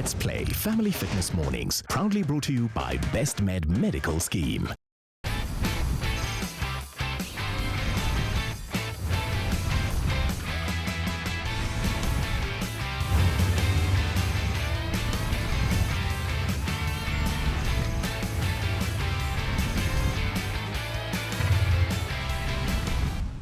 Let's Play Family Fitness Mornings, proudly brought to you by Best Med Medical Scheme.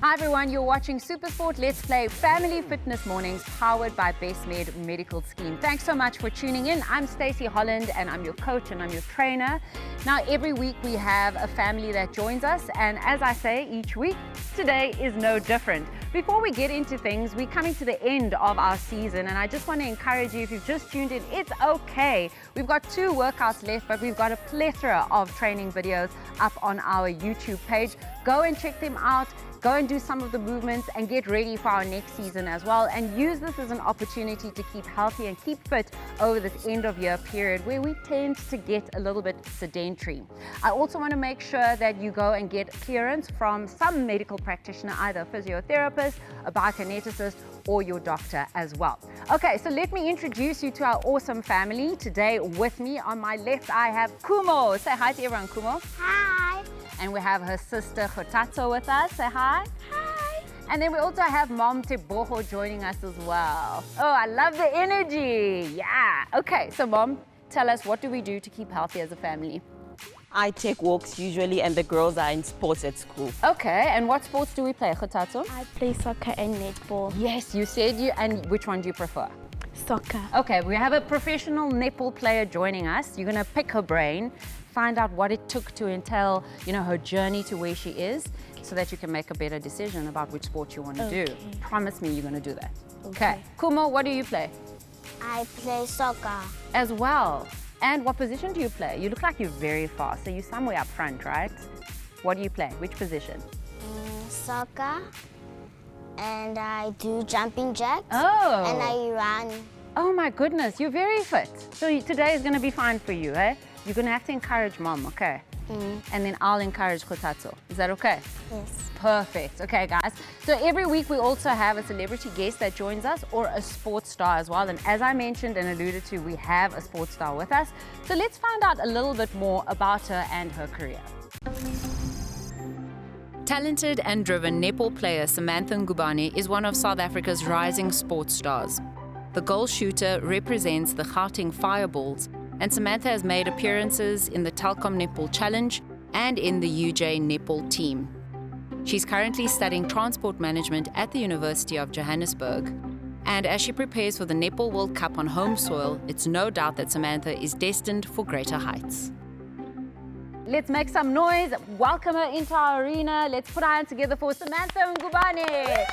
Hi everyone, you're watching SuperSport Let's Play Family Fitness Mornings powered by Best Med Medical Scheme. Thanks so much for tuning in. I'm Stacey Holland and I'm your coach and I'm your trainer. Now every week we have a family that joins us, and as I say each week, today is no different. Before we get into things, we're coming to the end of our season and I just want to encourage you, if you've just tuned in, it's okay. We've got 2 workouts left, but we've got a plethora of training videos up on our YouTube page. Go and check them out. Go and do some of the movements and get ready for our next season as well, and use this as an opportunity to keep healthy and keep fit over this end of year period where we tend to get a little bit sedentary. I also want to make sure that you go and get clearance from some medical practitioner, either a physiotherapist, a biokineticist, or your doctor as well. Okay, so let me introduce you to our awesome family. Today with me on my left, I have Kumo. Say hi to everyone, Kumo. Hi. And we have her sister Khotatso with us. Say hi. Hi. And then we also have Mom Teboho joining us as well. Oh, I love the energy. Yeah. Okay, so Mom, tell us, what do we do to keep healthy as a family? I take walks usually, and the girls are in sports at school. Okay, and what sports do we play, Khotatso? I play soccer and netball. Yes, you said you, and which one do you prefer? Soccer. Okay, we have a professional netball player joining us. You're gonna pick her brain, find out what it took to entail, her journey to where she is, so that you can make a better decision about which sport you want to do. Promise me you're gonna do that. Okay. Kumo, what do you play? I play soccer. As well. And what position do you play? You look like you're very fast, so you're somewhere up front, right? What do you play? Which position? Soccer. And I do jumping jacks. Oh. And I run. Oh my goodness, you're very fit. So today is going to be fine for you, eh? You're going to have to encourage Mom, okay? And then I'll encourage Khotatso. Is that okay? Yes. Perfect. Okay, guys. So every week we also have a celebrity guest that joins us, or a sports star as well. And as I mentioned and alluded to, we have a sports star with us. So let's find out a little bit more about her and her career. Talented and driven netball player Samantha Ngubane is one of South Africa's rising sports stars. The goal shooter represents the Gauteng Fireballs, and Samantha has made appearances in the Telkom Netball Challenge and in the UJ Netball team. She's currently studying transport management at the University of Johannesburg. And as she prepares for the Netball World Cup on home soil, it's no doubt that Samantha is destined for greater heights. Let's make some noise, welcome her into our arena. Let's put our hands together for Samantha Ngubane.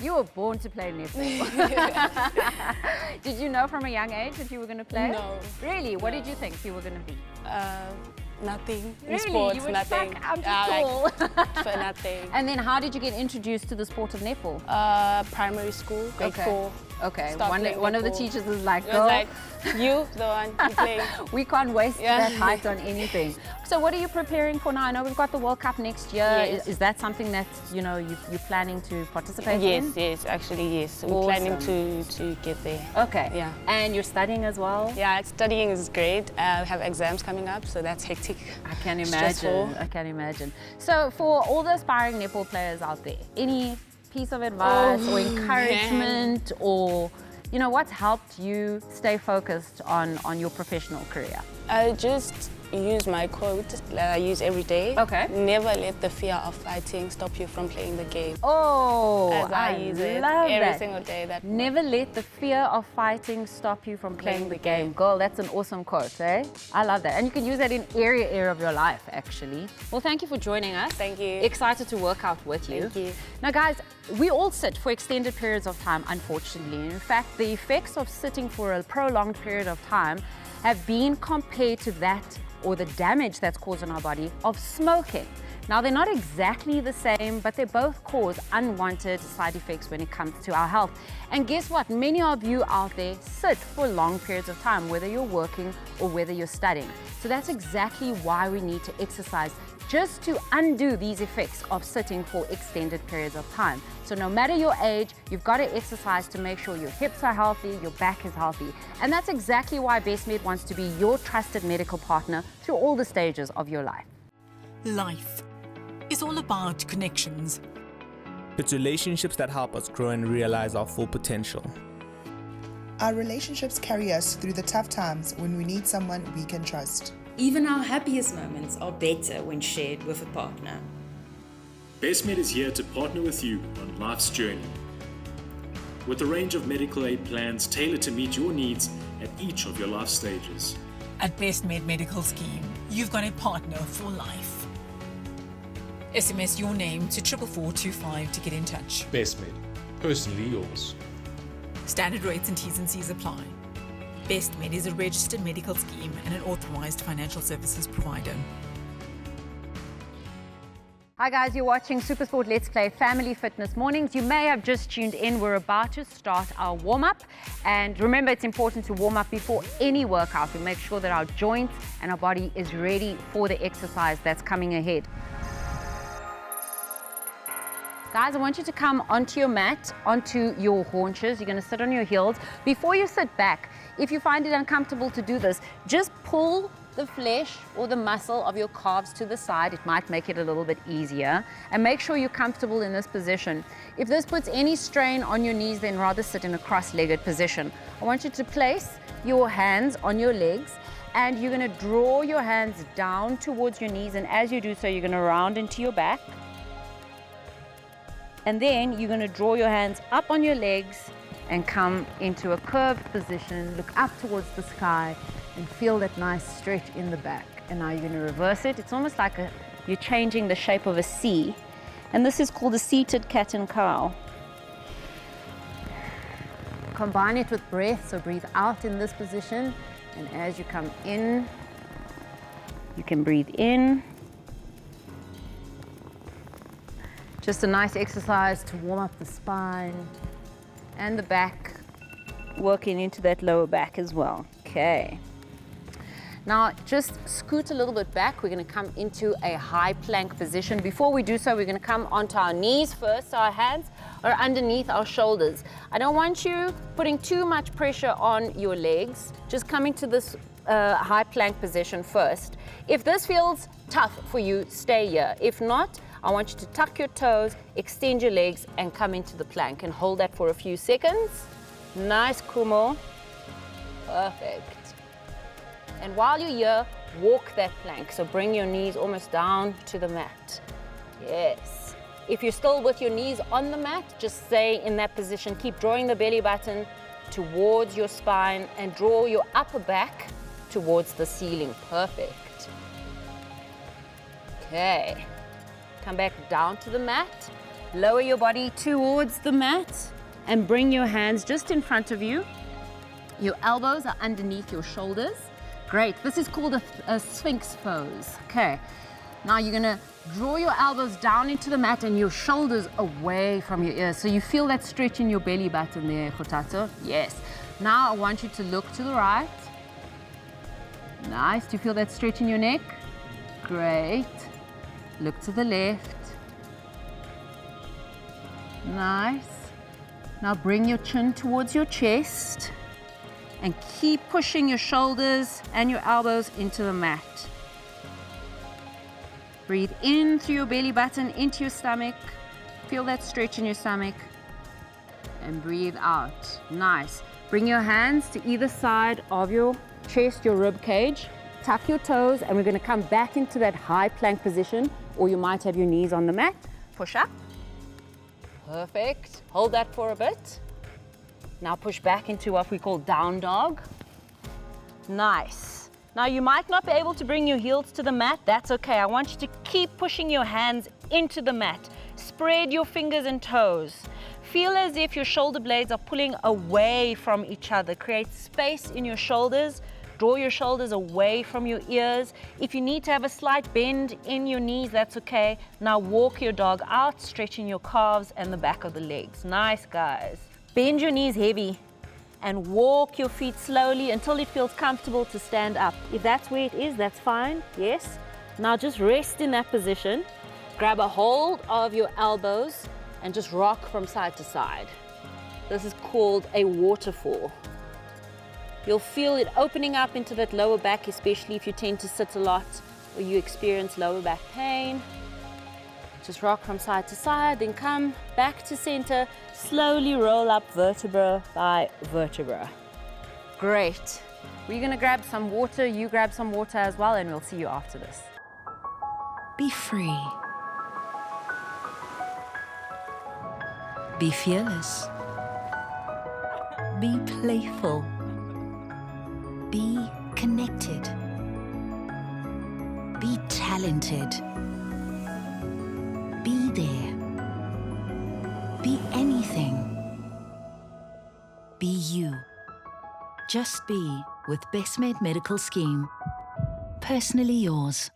You were born to play netball. Did you know from a young age that you were going to play? No. Really? What did you think you were going to be? Nothing. In Really? sports, You were just nothing. like, I'm just tall. For nothing. And then how did you get introduced to the sport of netball? Primary school, grade 4. Okay, Start playing one of the netball. teachers was like, It girl, was like, you, the one, you play. we can't waste Yeah. that height on anything. So what are you preparing for now? I know we've got the World Cup next year. Yes. Is that something that, you're planning to participate in? Yes, actually, yes. We're Awesome. planning to get there. Okay. Yeah. And you're studying as well? Yeah, studying is great. We have exams coming up, so that's hectic. I can imagine. Stressful. I can imagine. So for all the aspiring netball players out there, any piece of advice or encouragement or, what's helped you stay focused on your professional career? I just use my quote that I use every day. Okay. Never let the fear of fighting stop you from playing the game. Oh, As I use it love every that. single day. That Never let the fear of fighting stop you from playing the game. Girl, that's an awesome quote, eh? I love that. And you can use that in every area of your life, actually. Well, thank you for joining us. Thank you. Excited to work out with you. Thank you. Now, guys, we all sit for extended periods of time, unfortunately. In fact, the effects of sitting for a prolonged period of time have been compared to that, or the damage that's caused on our body, of smoking. Now, they're not exactly the same, but they both cause unwanted side effects when it comes to our health. And guess what? Many of you out there sit for long periods of time, whether you're working or whether you're studying. So that's exactly why we need to exercise just to undo these effects of sitting for extended periods of time. So no matter your age, you've got to exercise to make sure your hips are healthy, your back is healthy. And that's exactly why BestMed wants to be your trusted medical partner through all the stages of your life. Life is all about connections. It's relationships that help us grow and realize our full potential. Our relationships carry us through the tough times when we need someone we can trust. Even our happiest moments are better when shared with a partner. BestMed is here to partner with you on life's journey. With a range of medical aid plans tailored to meet your needs at each of your life stages. At BestMed Medical Scheme, you've got a partner for life. SMS your name to 44425 to get in touch. BestMed, personally yours. Standard rates and T's and C's apply. BestMed is a registered medical scheme and an authorised financial services provider. Hi guys, you're watching SuperSport Let's Play Family Fitness Mornings. You may have just tuned in. We're about to start our warm-up. And remember, it's important to warm up before any workout. We make sure that our joints and our body is ready for the exercise that's coming ahead. Guys, I want you to come onto your mat, onto your haunches. You're going to sit on your heels. Before you sit back, if you find it uncomfortable to do this, just pull the flesh or the muscle of your calves to the side. It might make it a little bit easier. And make sure you're comfortable in this position. If this puts any strain on your knees, then rather sit in a cross-legged position. I want you to place your hands on your legs, and you're going to draw your hands down towards your knees. And as you do so, you're going to round into your back. And then you're going to draw your hands up on your legs and come into a curved position. Look up towards the sky and feel that nice stretch in the back. And now you're going to reverse it. It's almost like you're changing the shape of a C. And this is called a seated cat and cow. Combine it with breath, so breathe out in this position. And as you come in, you can breathe in. Just a nice exercise to warm up the spine and the back, working into that lower back as well. Okay. Now just scoot a little bit back. We're going to come into a high plank position. Before we do so, we're going to come onto our knees first. So our hands are underneath our shoulders. I don't want you putting too much pressure on your legs. Just coming to this high plank position first. If this feels tough for you, stay here. If not, I want you to tuck your toes, extend your legs, and come into the plank and hold that for a few seconds. Nice, Kumo. Perfect. And while you're here, walk that plank. So bring your knees almost down to the mat. Yes. If you're still with your knees on the mat, just stay in that position. Keep drawing the belly button towards your spine and draw your upper back towards the ceiling. Perfect. Okay. Come back down to the mat. Lower your body towards the mat and bring your hands just in front of you. Your elbows are underneath your shoulders. Great. This is called a sphinx pose. Okay. Now you're going to draw your elbows down into the mat and your shoulders away from your ears. So you feel that stretch in your belly button there, Khotato. Yes. Now I want you to look to the right. Nice. Do you feel that stretch in your neck? Great. Look to the left. Nice. Now bring your chin towards your chest and keep pushing your shoulders and your elbows into the mat. Breathe in through your belly button into your stomach. Feel that stretch in your stomach. And breathe out. Nice. Bring your hands to either side of your chest, your rib cage. Tuck your toes, and we're going to come back into that high plank position, or you might have your knees on the mat. Push up. Perfect. Hold that for a bit. Now push back into what we call down dog. Nice. Now you might not be able to bring your heels to the mat. That's okay. I want you to keep pushing your hands into the mat. Spread your fingers and toes. Feel as if your shoulder blades are pulling away from each other. Create space in your shoulders. Draw your shoulders away from your ears. If you need to have a slight bend in your knees, that's okay. Now walk your dog out, stretching your calves and the back of the legs. Nice, guys. Bend your knees heavy and walk your feet slowly until it feels comfortable to stand up. If that's where it is, that's fine. Yes. Now just rest in that position. Grab a hold of your elbows and just rock from side to side. This is called a waterfall. You'll feel it opening up into that lower back, especially if you tend to sit a lot or you experience lower back pain. Just rock from side to side, then come back to center. Slowly roll up vertebra by vertebra. Great. We're gonna grab some water, you grab some water as well, and we'll see you after this. Be free. Be fearless. Be playful. Be connected. Be talented. Be there. Be anything. Be you. Just be with Best Med Medical Scheme. Personally yours.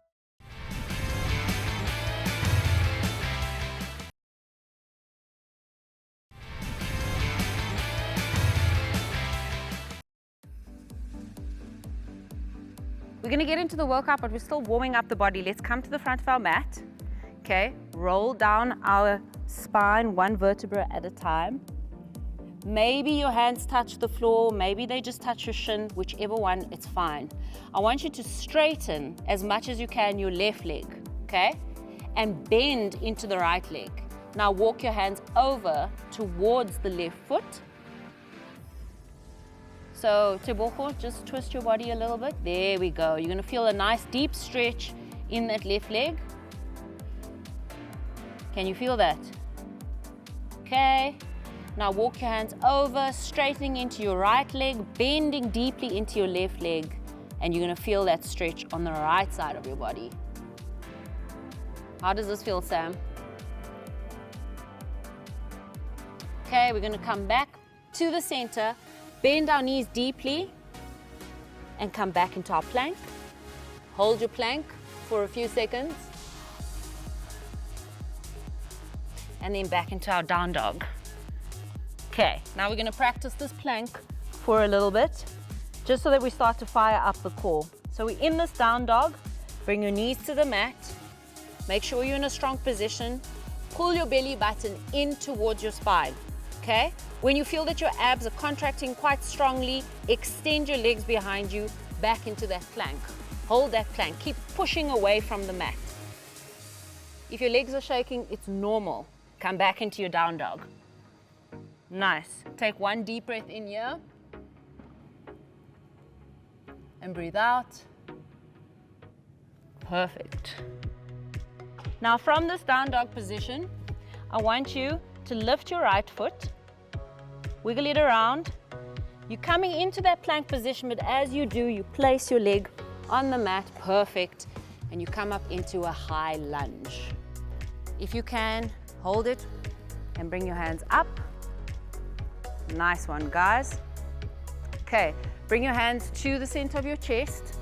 We're gonna get into the workout, but we're still warming up the body. Let's come to the front of our mat. Okay, roll down our spine one vertebra at a time. Maybe your hands touch the floor, maybe they just touch your shin, whichever one, it's fine. I want you to straighten as much as you can your left leg, okay? And bend into the right leg. Now walk your hands over towards the left foot. So Teboko, just twist your body a little bit. There we go. You're gonna feel a nice deep stretch in that left leg. Can you feel that? Okay. Now walk your hands over, straightening into your right leg, bending deeply into your left leg, and you're gonna feel that stretch on the right side of your body. How does this feel, Sam? Okay, we're gonna come back to the center, bend our knees deeply, and come back into our plank. Hold your plank for a few seconds. And then back into our down dog. Okay, now we're gonna practice this plank for a little bit, just so that we start to fire up the core. So we're in this down dog, bring your knees to the mat, make sure you're in a strong position, pull your belly button in towards your spine, okay? When you feel that your abs are contracting quite strongly, extend your legs behind you, back into that plank. Hold that plank, keep pushing away from the mat. If your legs are shaking, it's normal. Come back into your down dog. Nice. Take one deep breath in here. And breathe out. Perfect. Now from this down dog position, I want you to lift your right foot, wiggle it around. You're coming into that plank position, but as you do, you place your leg on the mat, perfect, and you come up into a high lunge. If you can, hold it and bring your hands up. Nice one, guys. Okay, bring your hands to the center of your chest.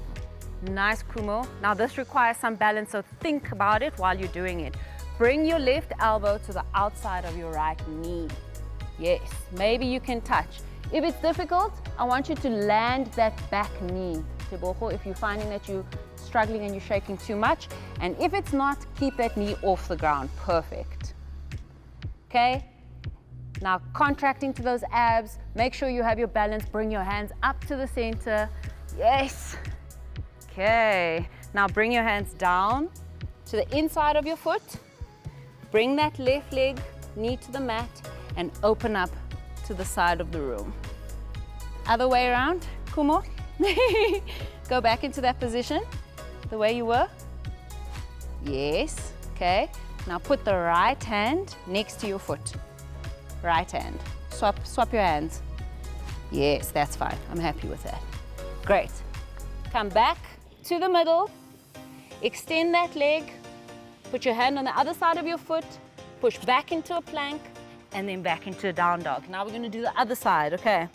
Nice, Kumo. Now this requires some balance, so think about it while you're doing it. Bring your left elbow to the outside of your right knee. Yes, maybe you can touch. If it's difficult, I want you to land that back knee. Tebogo, if you're finding that you're struggling and you're shaking too much, and if it's not, keep that knee off the ground. Perfect. Okay? Now contracting to those abs, make sure you have your balance, bring your hands up to the center. Yes. Okay, now bring your hands down to the inside of your foot. Bring that left leg, knee to the mat, and open up to the side of the room. Other way around, Kumo. Go back into that position, the way you were. Yes, okay. Now put the right hand next to your foot. Right hand. Swap your hands. Yes, that's fine. I'm happy with that. Great. Come back to the middle. Extend that leg. Put your hand on the other side of your foot. Push back into a plank and then back into a down dog. Now we're going to do the other side, okay?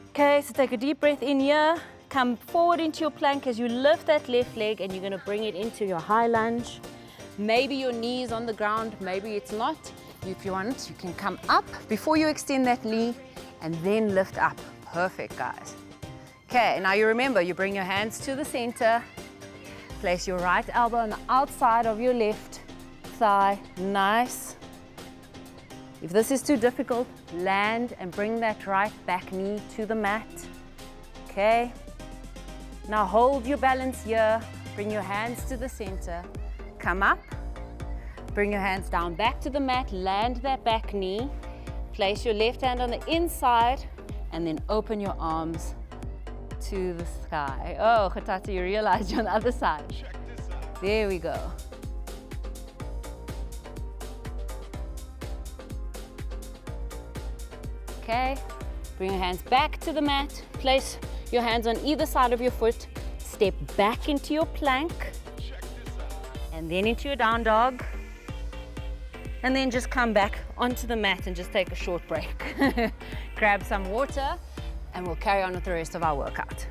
Okay, so take a deep breath in here. Come forward into your plank as you lift that left leg and you're going to bring it into your high lunge. Maybe your knee is on the ground, maybe it's not. If you want, you can come up before you extend that knee and then lift up. Perfect, guys. Okay, now you remember, you bring your hands to the center, Place your right elbow on the outside of your left thigh. Nice. If this is too difficult, land and bring that right back knee to the mat. Okay. Now hold your balance here. Bring your hands to the center. Come up. Bring your hands down back to the mat. Land that back knee. Place your left hand on the inside and then open your arms to the sky. Oh, Khatata, you realize you're on the other side. There we go. Okay, bring your hands back to the mat. Place your hands on either side of your foot. Step back into your plank. And then into your down dog. And then just come back onto the mat and just take a short break. Grab some water and we'll carry on with the rest of our workout.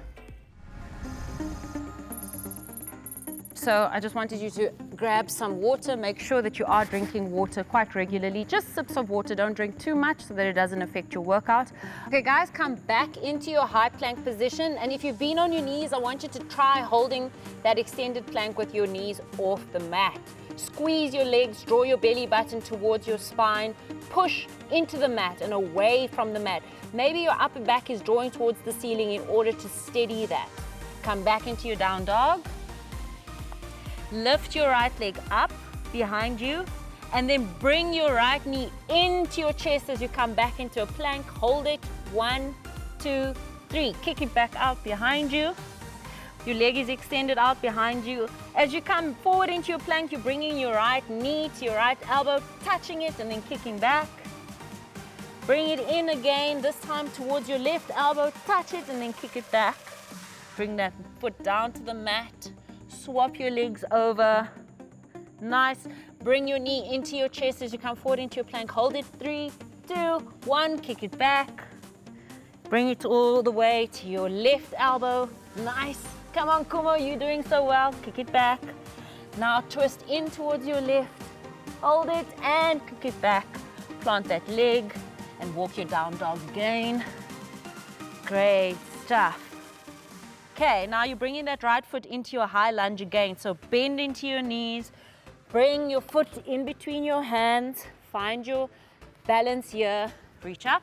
So I just wanted you to grab some water. Make sure that you are drinking water quite regularly. Just sips of water, don't drink too much so that it doesn't affect your workout. Okay guys, come back into your high plank position. And if you've been on your knees, I want you to try holding that extended plank with your knees off the mat. Squeeze your legs, draw your belly button towards your spine, push into the mat and away from the mat. Maybe your upper back is drawing towards the ceiling in order to steady that. Come back into your down dog. Lift your right leg up behind you and then bring your right knee into your chest as you come back into a plank. Hold it, 1, 2, 3. Kick it back out behind you. Your leg is extended out behind you. As you come forward into your plank, you're bringing your right knee to your right elbow, touching it and then kicking back. Bring it in again, this time towards your left elbow, touch it and then kick it back. Bring that foot down to the mat. Swap your legs over. Nice. Bring your knee into your chest as you come forward into your plank. Hold it, 3, 2, 1, kick it back. Bring it all the way to your left elbow. Nice. Come on, Kumo, you're doing so well. Kick it back. Now twist in towards your left. Hold it and kick it back. Plant that leg and walk your down dog again. Great stuff. Okay, now you're bringing that right foot into your high lunge again. So bend into your knees. Bring your foot in between your hands. Find your balance here. Reach up.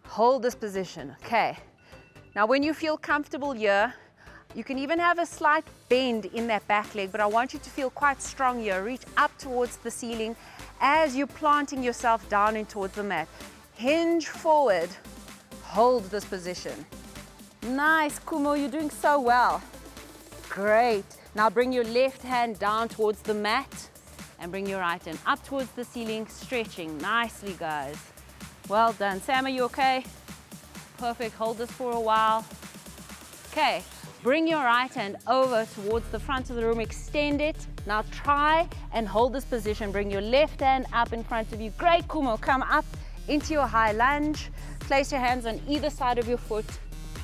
Hold this position. Okay. Now when you feel comfortable here, you can even have a slight bend in that back leg, but I want you to feel quite strong here. Reach up towards the ceiling as you're planting yourself down and towards the mat. Hinge forward. Hold this position. Nice, Kumo, you're doing so well. Great. Now bring your left hand down towards the mat and bring your right hand up towards the ceiling, stretching nicely, guys. Well done. Sam, are you okay? Perfect. Hold this for a while. Okay. Bring your right hand over towards the front of the room. Extend it. Now try and hold this position. Bring your left hand up in front of you. Great, Kumo. Come up into your high lunge. Place your hands on either side of your foot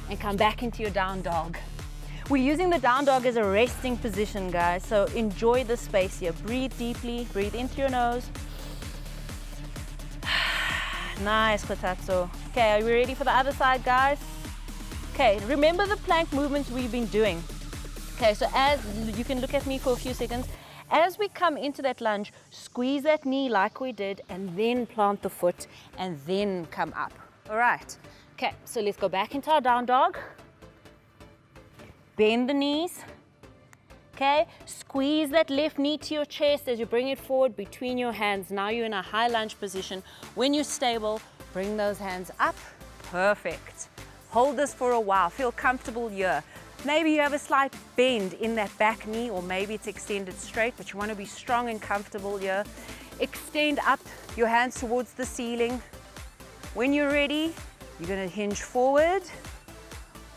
and come back into your down dog. We're using the down dog as a resting position, guys. So enjoy the space here. Breathe deeply. Breathe into your nose. Nice, Kotatsu. Okay, are we ready for the other side, guys? Okay, remember the plank movements we've been doing. Okay, so as you can look at me for a few seconds. As we come into that lunge, squeeze that knee like we did, and then plant the foot, and then come up. All right. Okay, so let's go back into our down dog. Bend the knees. Okay, squeeze that left knee to your chest as you bring it forward between your hands. Now you're in a high lunge position. When you're stable, bring those hands up. Perfect. Hold this for a while. Feel comfortable here. Maybe you have a slight bend in that back knee, or maybe it's extended straight, but you want to be strong and comfortable here. Extend up your hands towards the ceiling. When you're ready, you're going to hinge forward.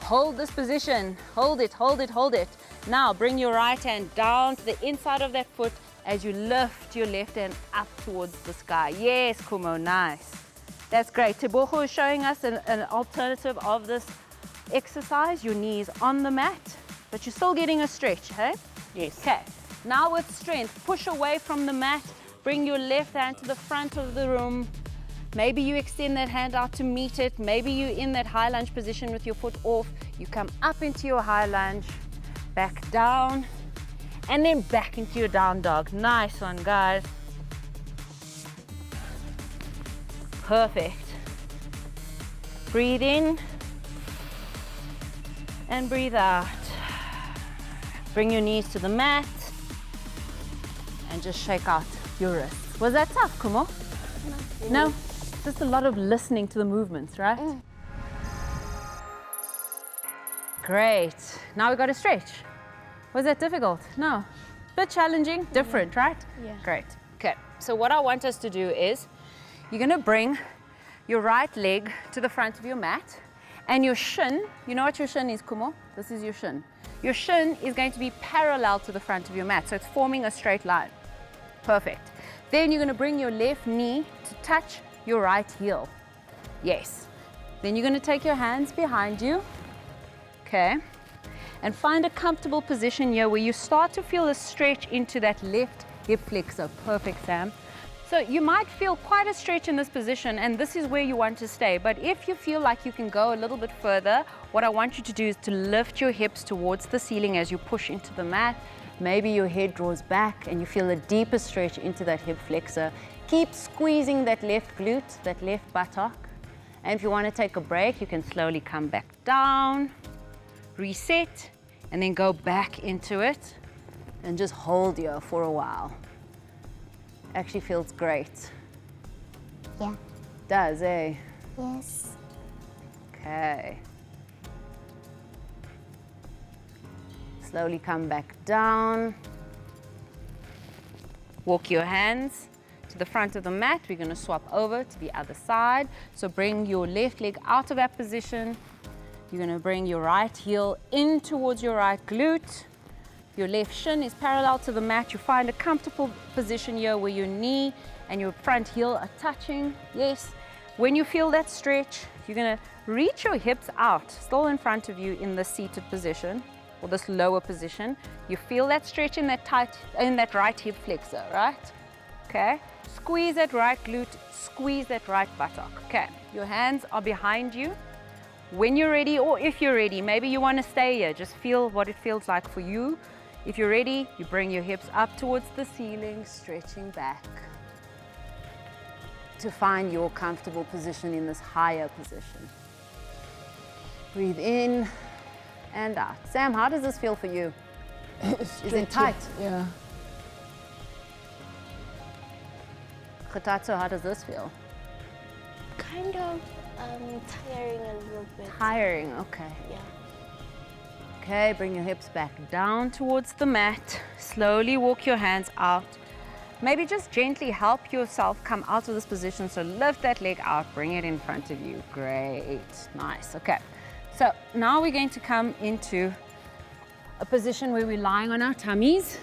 Hold this position. Hold it, hold it, hold it. Now bring your right hand down to the inside of that foot as you lift your left hand up towards the sky. Yes, Kumo, nice. That's great. Teboho is showing us an alternative of this exercise. Your knees on the mat, but you're still getting a stretch, hey? Yes. Okay. Now with strength, push away from the mat. Bring your left hand to the front of the room. Maybe you extend that hand out to meet it. Maybe you're in that high lunge position with your foot off. You come up into your high lunge. back down, and then back into your down dog. Nice one, guys. Perfect. Breathe in and breathe out. Bring your knees to the mat and just shake out your wrists. Was that tough, Kumo? No? Just a lot of listening to the movements, right? Great. Now we've got to stretch. Was that difficult? No. Bit challenging, different, right? Yeah. Great. Okay, so what I want us to do is you're going to bring your right leg to the front of your mat, and your shin, you know what your shin is, Kumo? This is your shin. Your shin is going to be parallel to the front of your mat, so it's forming a straight line. Perfect. Then you're going to bring your left knee to touch your right heel. Yes. Then you're going to take your hands behind you, okay, and find a comfortable position here where you start to feel a stretch into that left hip flexor. Perfect, Sam. So you might feel quite a stretch in this position, and this is where you want to stay. But if you feel like you can go a little bit further, what I want you to do is to lift your hips towards the ceiling as you push into the mat. Maybe your head draws back and you feel a deeper stretch into that hip flexor. Keep squeezing that left glute, that left buttock. And if you want to take a break, you can slowly come back down, reset, and then go back into it and just hold here for a while. Actually feels great. Yeah. Does, eh? Yes. Okay. Slowly come back down. Walk your hands to the front of the mat. We're going to swap over to the other side. So bring your left leg out of that position. You're going to bring your right heel in towards your right glute. Your left shin is parallel to the mat. You find a comfortable position here where your knee and your front heel are touching. Yes. When you feel that stretch, you're going to reach your hips out, still in front of you in the seated position or this lower position. You feel that stretch in that right hip flexor, right? Okay. Squeeze that right glute, squeeze that right buttock. Okay. Your hands are behind you. When you're ready, or if you're ready, maybe you want to stay here. Just feel what it feels like for you. If you're ready, you bring your hips up towards the ceiling, stretching back to find your comfortable position in this higher position. Breathe in and out. Sam, how does this feel for you? Is it tight? Yeah. Khatatso, how does this feel? Kind of tiring a little bit. Tiring, okay. Yeah. Okay, bring your hips back down towards the mat. Slowly walk your hands out. Maybe just gently help yourself come out of this position. So lift that leg out, bring it in front of you. Great, nice, okay. So now we're going to come into a position where we're lying on our tummies,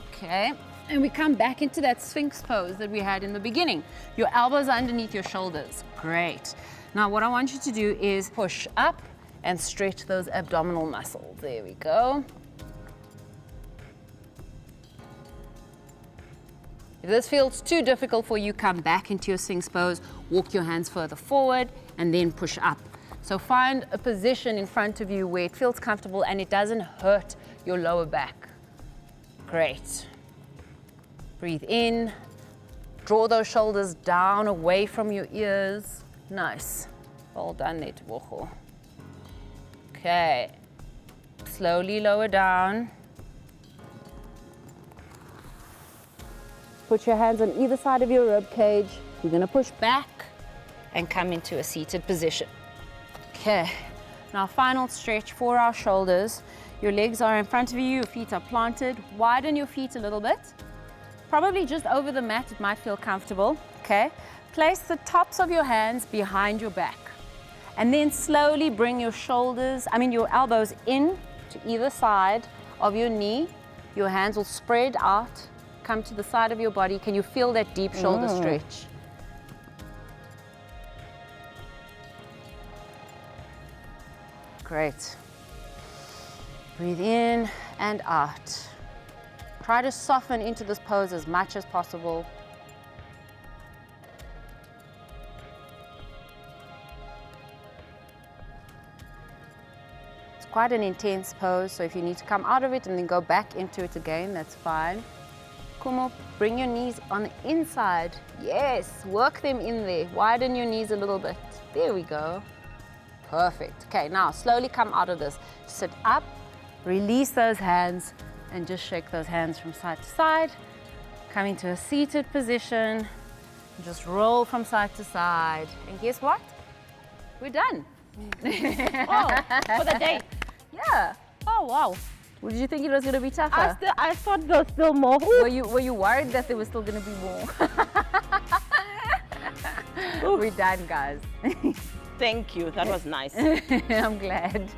okay? And we come back into that Sphinx pose that we had in the beginning. Your elbows are underneath your shoulders, great. Now what I want you to do is push up and stretch those abdominal muscles. There we go. If this feels too difficult for you, come back into your Sphinx pose, walk your hands further forward, and then push up. So find a position in front of you where it feels comfortable and it doesn't hurt your lower back. Great. Breathe in. Draw those shoulders down away from your ears. Nice. Well done there, Tebogo. Okay, slowly lower down. Put your hands on either side of your rib cage. You're gonna push back and come into a seated position. Okay, now final stretch for our shoulders. Your legs are in front of you, your feet are planted. Widen your feet a little bit. Probably just over the mat, it might feel comfortable, okay? Place the tops of your hands behind your back. And then slowly bring your your elbows in to either side of your knee. Your hands will spread out, come to the side of your body. Can you feel that deep shoulder stretch? Great. Breathe in and out. Try to soften into this pose as much as possible. quite an intense pose, so if you need to come out of it and then go back into it again, that's fine. Kumo, bring your knees on the inside. Yes, work them in there. Widen your knees a little bit. There we go. Perfect. Okay, now slowly come out of this. Sit up, release those hands, and just shake those hands from side to side. Come into a seated position. Just roll from side to side. And guess what? We're done. Oh, for the day. Yeah. Oh, wow. Did you think it was going to be tougher? I thought there was still more. Were you worried that there was still going to be more? We're done, guys. Thank you. That was nice. I'm glad.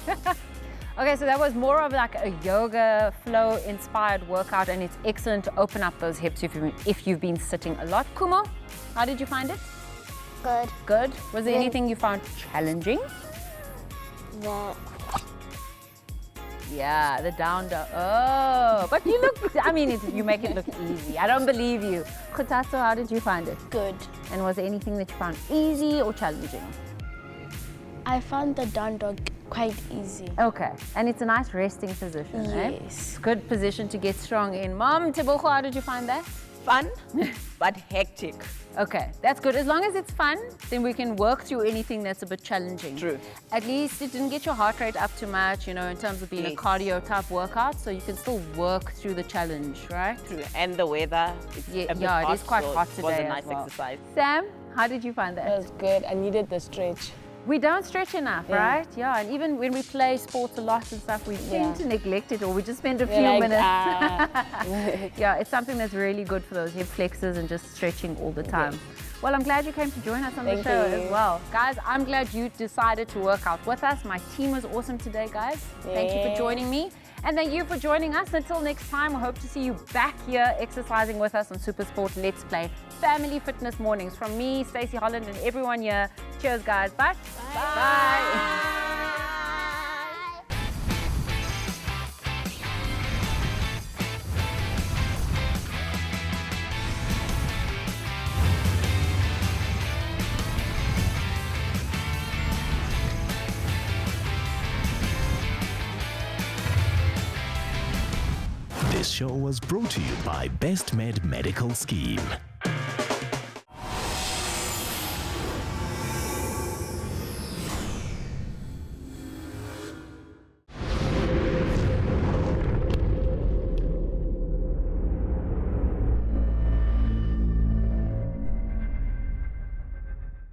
Okay, so that was more of like a yoga flow inspired workout, and it's excellent to open up those hips if you've been sitting a lot. Kumo, how did you find it? Good. Good. Was there anything you found challenging? Yeah. Yeah, the down dog. Oh, but you look, I mean, you make it look easy. I don't believe you. Khutaso, how did you find it? Good. And was there anything that you found easy or challenging? I found the down dog quite easy. Okay, and it's a nice resting position, eh? Yes. Good position to get strong in. Mom, Tebogo, how did you find that? Fun, but hectic. Okay, that's good. As long as it's fun, then we can work through anything that's a bit challenging. True. At least it didn't get your heart rate up too much, you know, in terms of being a cardio type workout, so you can still work through the challenge, right? True. And the weather, it's a bit hot, it is quite so hot it today. was a as nice well. exercise. Sam, how did you find that? That was good. I needed the stretch. We don't stretch enough, right? Yeah, and even when we play sports a lot and stuff, we tend to neglect it, or we just spend a few minutes. Yeah, it's something that's really good for those hip flexors and just stretching all the time. Well, I'm glad you came to join us on the show as well. Guys, I'm glad you decided to work out with us. My team was awesome today, guys. Thank you for joining me. And thank you for joining us. Until next time, we hope to see you back here exercising with us on SuperSport Let's Play Family Fitness Mornings. From me, Stacey Holland, and everyone here. Cheers, guys. Bye. Bye. This show was brought to you by Best Med Medical Scheme.